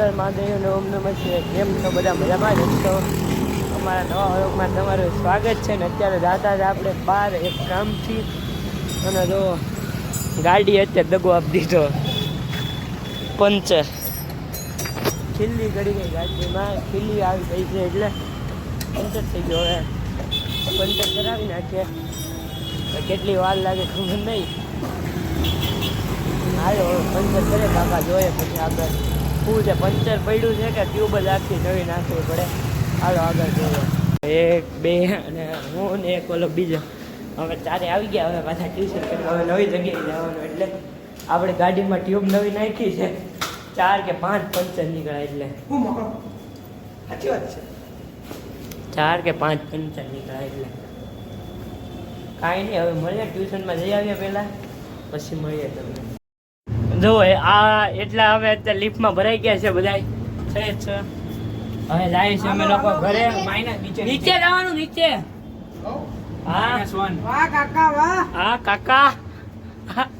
હર મહાદેવને ઓમ નમઃ શિવાય. કેમ છો બધા? મજામાં જ તો અમારા નવા વ્લોગમાં તમારું સ્વાગત છે. ને અત્યારે જાતા જ આપણે બહાર એક કામથી, અને જો ગાડી અત્યારે દગો આપી દીધો, પંચર ખીલ્લી કરી ગઈ ગાડીમાં, ખીલ્લી આવી ગઈ છે એટલે પંચર થઈ ગયો. હવે પંચર કરાવી નાખીએ, કેટલી વાર લાગે ખબર નહીં. હાલો પંચર કરે કાકા, જોઈએ પછી આગળ શું છે. પંચર પડ્યું છે કે ટ્યુબ જ આખી નવી નાખવી પડે. હાલો આગળ જોઈએ. એક બે અને હું ને એક ઓલો બીજો, હવે ચારે આવી ગયા. હવે પાછા ટ્યુશન કરવા હવે નવી જગ્યાએ જવાનું, એટલે આપણે ગાડીમાં ટ્યુબ નવી નાખી છે. 4 કે 5 પંચર નીકળ્યા, એટલે સાચી વાત છે. 4 કે 5 પંચર નીકળ્યા, એટલે કાંઈ નહીં. હવે મળીએ ટ્યુશનમાં જઈ આવીએ પહેલાં, પછી મળીએ તમને. જો આ એટલા અમે અત્યારે લિફ્ટમાં ભરાઈ ગયા છે બધા છે જ. હવે જાય છે અમે લોકો ઘરે. નીચે જવાનું, નીચે. હા વાહ કાકા, વાહ. હા કાકા,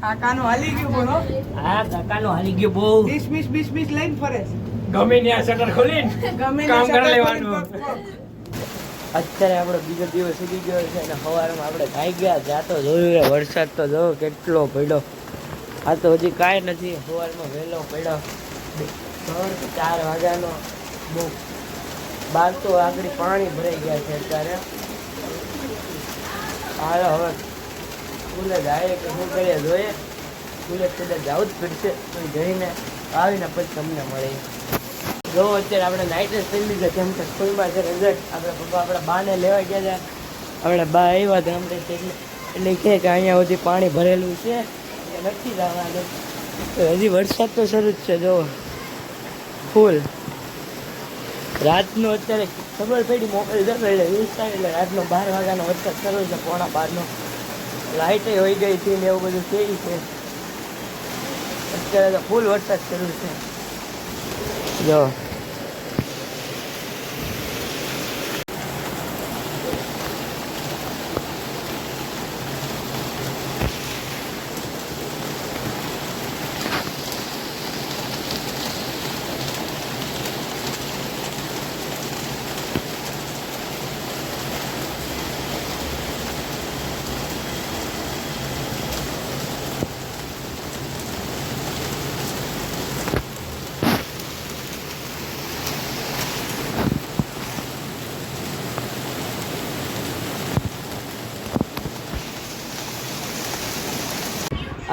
કાકાનું હાલી ગયું બોલો. હા કાકાનું હાલી ગયું બહુ. 20 લઈને ફરે છે. ગમે ત્યાં શટર ખોલીને ગમે કામ ત્યાં કરી શટર લેવાનું. અત્યારે આપણો બીજો દિવસ ઉગી ગયો છે અને સવારમાં આપણે ખાઈ ગયા. જાતો જોયું વરસાદ તો જો કેટલો પડ્યો. આ તો હજી કાંઈ નથી. સવારમાં વહેલો પડ્યો 4 વાગ્યાનો. બહુ બહાર તો આગળ પાણી ભરાઈ ગયા છે અત્યારે. હાલો હવે સ્કૂલે જાય કે શું કરીએ જોઈએ. સ્કૂલે કદાચ જવું જ પડશે. તો જઈને આવીને પછી તમને મળે. જો અત્યારે આપણે નાઇટ જ થઈ લીધા, કેમ કે સ્કૂલમાં છે રજત. આપણે પપ્પા આપણા બાને લેવા ગયા હતા. આપણે બા આવ્યા હતા અમને, એટલે કહે કે અહીંયા સુધી પાણી ભરેલું છે, નથી જવાનું. હજી વરસાદ તો શરૂ જ છે જો ફૂલ. રાતનો અત્યારે ખબર પડી મોકલી જતો એટલે 20 થાય એટલે રાતનો 12 વાગ્યાનો વરસાદ શરૂ છે, 11:15. લાઇટે હોઈ ગઈ હતી ને એવું બધું થઈ છે. અત્યારે તો ફૂલ વરસાદ શરૂ છે જો.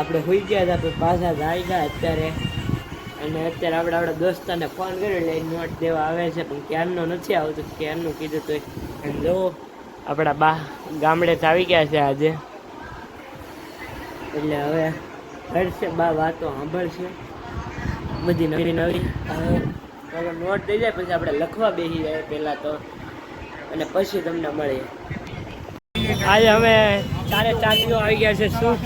આપણે હોઈ ગયા હતા, આપણે પાછા જાય ગયા અત્યારે. અને અત્યારે આપણે આપણા દોસ્તાને ફોન કર્યો એટલે નોટ દેવા આવે છે, પણ ક્યારનો નથી આવતો. ક્યારનું કીધું તો અને જો આપણા બા ગામડેથી આવી ગયા છે આજે, એટલે હવે કરશે બા વાતો સાંભળશે બધી નવી નવી. હવે નોટ દઈ જાય પછી આપણે લખવા બેસી જાય પહેલાં તો, અને પછી તમને મળીએ. આજે અમે 4 ચાકીઓ આવી ગયા છે. શું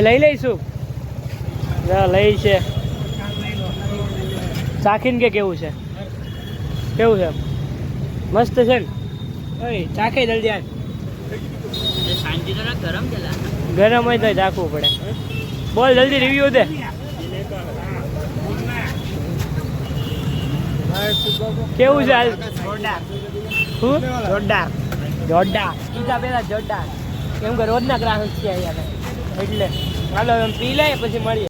લઈ લઈશું? લઈ છે ચાખીને કે કેવું છે? કેવું છે? મસ્ત છે ને? ચાખે જલ્દી. ગરમ હોય તો ચાખવું પડે. બોલ જલ્દી રિવ્યુ દે. કેવું છે? જોરદાર. જોરદાર કીધા પેલા જોરદાર, કેમ કે રોજના ગ્રાહક છે અહીંયા, એટલે હાલો એમ પી લે પછી મળીએ.